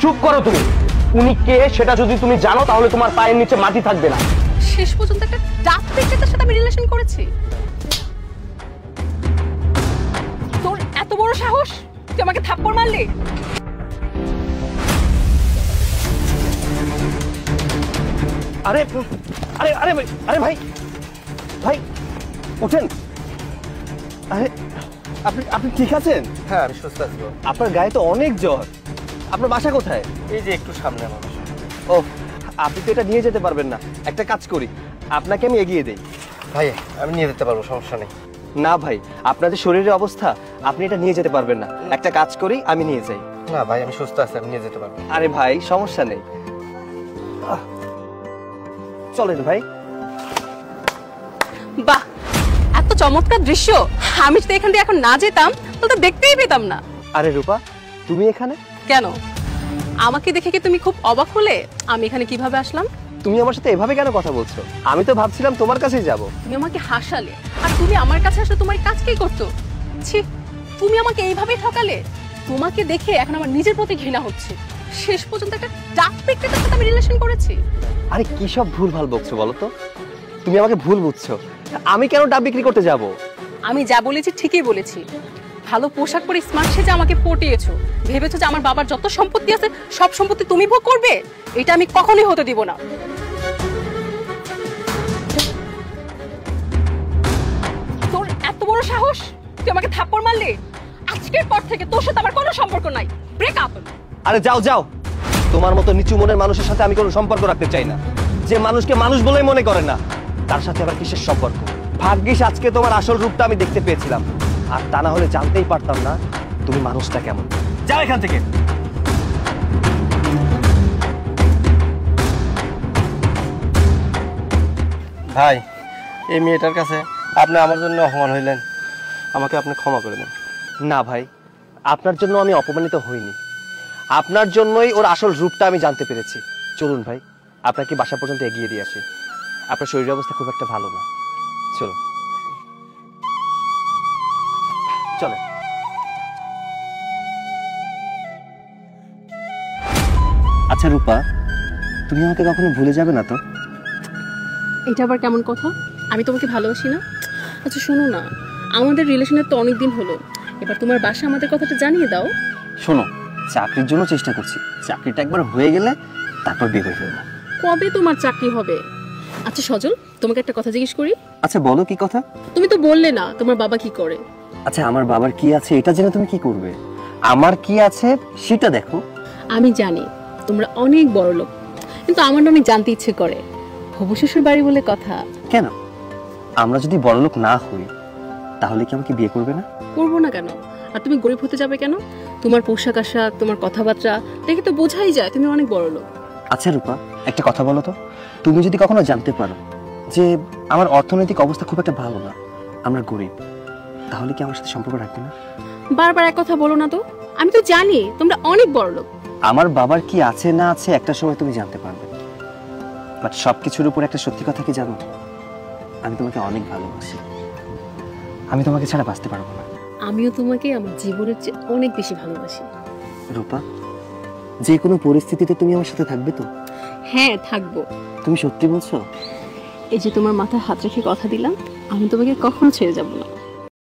চুপ করো তুমি। উনি কে সেটা যদি তুমি জানো তাহলে তোমার পায়ের নিচে মাটি থাকবে না। শেষ পর্যন্ত একটা ডাক পিকচারের সাথে আমি রিলেশন করেছি। তোর এত বড় সাহস, তুই আমাকে থাপ্পড় মারলি? আরে আরে আরে আরে ভাই ভাই ওঠেন। আরে আপনি আপনি ঠিক আছেন? হ্যাঁ আমি সুস্থ আছি। আপনার গায়ে তো অনেক জ্বর। আপনার বাসা কোথায়? এই যে একটু সামনে আমার বাসা। ও আপনি তো এটা নিয়ে যেতে পারবেন না। একটা কাজ করি, আপনাকে আমি এগিয়ে দেই। ভাই আমি নিয়ে যেতে পারবো, সমস্যা নেই। না ভাই, আপনার যে শরীরের অবস্থা, আপনি এটা নিয়ে যেতে পারবেন না। একটা কাজ করি, আমি নিয়ে যাই। না ভাই আমি সুস্থ আছি, আমি নিয়ে যেতে পারবো। আরে ভাই সমস্যা নেই, চলেন ভাই। বাহ, এত চমৎকার দৃশ্য! আমি যদি এখান থেকে এখন না যেতাম তাহলে তো দেখতেই পেতাম না। আরে রূপা, তুমি এখানে কেন? আমাকে দেখে কি তুমি খুব অবাক হলে? আমি এখানে কিভাবে আসলাম? তুমি আমার সাথে এভাবে কেন কথা বলছো? আমি তো ভাবছিলাম তোমার কাছেই যাব। তুমি আমাকে হাসালে, আর তুমি আমার কাছে আসলে তোমার কাজ কি করছো? ছি, তুমি আমাকে এইভাবে ঠকালে। তোমাকে দেখে এখন আমার নিজের প্রতি ঘৃণা হচ্ছে। শেষ পর্যন্ত একটা ডাক পিকচারের সাথে আমি রিলেশন করেছি। আরে কি সব ভুল ভাল বকছো বলো তো? তুমি আমাকে ভুল বুঝছো। আমি কেন ডাব বিক্রি করতে যাব? আমি যা বলেছি ঠিকই বলেছি। ভালো পোশাক পরে স্মার্ট সেজে আমাকে পটিয়েছো। ভেবেছো যে আমার বাবার যত সম্পত্তি আছে সব সম্পত্তি তুমি ভোগ করবে? এটা আমি কখনোই হতে দিব না। তোর এত বড় সাহস, তুই আমাকে থাপ্পড় মারলি? আজকের পর থেকে তোর সাথে আমার কোনো সম্পর্ক নাই। Break up. আরে যাও যাও, তোমার মতো নিচু মনের মানুষের সাথে আমি কোনো সম্পর্ক রাখতে চাই না। যে মানুষকে মানুষ বলেই মনে করে না, তার সাথে আবার কিসের সম্পর্ক? ভাগ্যিস আজকে তোমার আসল রূপটা আমি দেখতে পেয়েছিলাম, আর তা না হলে জানতেই পারতাম না তুমি মানুষটা কেমন। যাও এখান থেকে। ভাই এই মেয়েটার কাছে আপনি আমার জন্য অপমান হইলেন, আমাকে আপনি ক্ষমা করে দেন। না ভাই, আপনার জন্য আমি অপমানিত হইনি। আপনার জন্যই ওর আসল রূপটা আমি জানতে পেরেছি। চলুন ভাই, আপনাকে বাসা পর্যন্ত এগিয়ে দিয়ে আসি। আপনার শরীরের অবস্থা খুব একটা ভালো না। চলুন চলেন। আচ্ছা রূপা, তুমি আমাকে কখনো ভুলে যাবে না তো? এটা আবার কেমন কথা? আমি তোমাকে ভালোবাসি না? আচ্ছা শোনো না, আমাদের রিলেশনের তো অনেক দিন হলো, এবার তোমার বাসা আমাদের কথাটা জানিয়ে দাও। শোনো, চাকরির জন্য চেষ্টা করছি, চাকরিটা একবার হয়ে গেলে তারপর বিয়ে করে ফেলবো। কবে তোমার চাকরি হবে? আচ্ছা সজল, তোমাকে একটা কথা জিজ্ঞেস করি। আচ্ছা বলো, কি কথা? তুমি তো বললে না তোমার বাবা কি করে। আচ্ছা আমার বাবার কি আছে এটা জেনে তুমি কি করবে? আমার কি আছে সেটা দেখো। আমি জানি তোমরা অনেক বড় লোক, কিন্তু আমার না অনেক জানতে ইচ্ছে করে। হবু শ্বশুর বাড়ি বলে কথা। কেন? আমরা যদি বড়লোক না হই তাহলে কি আমাকে বিয়ে করবে না? করবো না কেন? আর তুমি গরিব হতে যাবে কেন? তোমার পোশাক আশাক, তোমার কথাবার্তা দেখে তো বোঝাই যায় তুমি অনেক বড় লোক। আচ্ছা রূপা, একটা কথা বলো তো, তুমি যদি কখনো জানতে পারো যে আমার অর্থনৈতিক অবস্থা খুব একটা ভালো না, আমরা গরিব, তাহলে কি আমার সাথে সম্পর্ক রাখবে না? বারবার এক কথা বলো না তো, আমি তো জানি তোমরা অনেক বড় লোক। আমার বাবার কি আছে না আছে একটা সময় তুমি জানতে পারবে, বাট সবকিছুর উপর একটা সত্যি কথা কি জানো? আমি তোমাকে অনেক ভালোবাসি। আমি তোমাকে ছাড়া বাঁচতে পারবো না। আমিও তোমাকে আমার জীবনের চেয়ে অনেক বেশি ভালোবাসি। রূপা, যে কোনো পরিস্থিতিতে তুমি আমার সাথে থাকবে তো? হ্যাঁ থাকবো। তুমি সত্যি বলছো? এই যে তোমার মাথায় হাত রেখে কথা দিলাম, আমি তোমাকে কখনো ছেড়ে যাব না।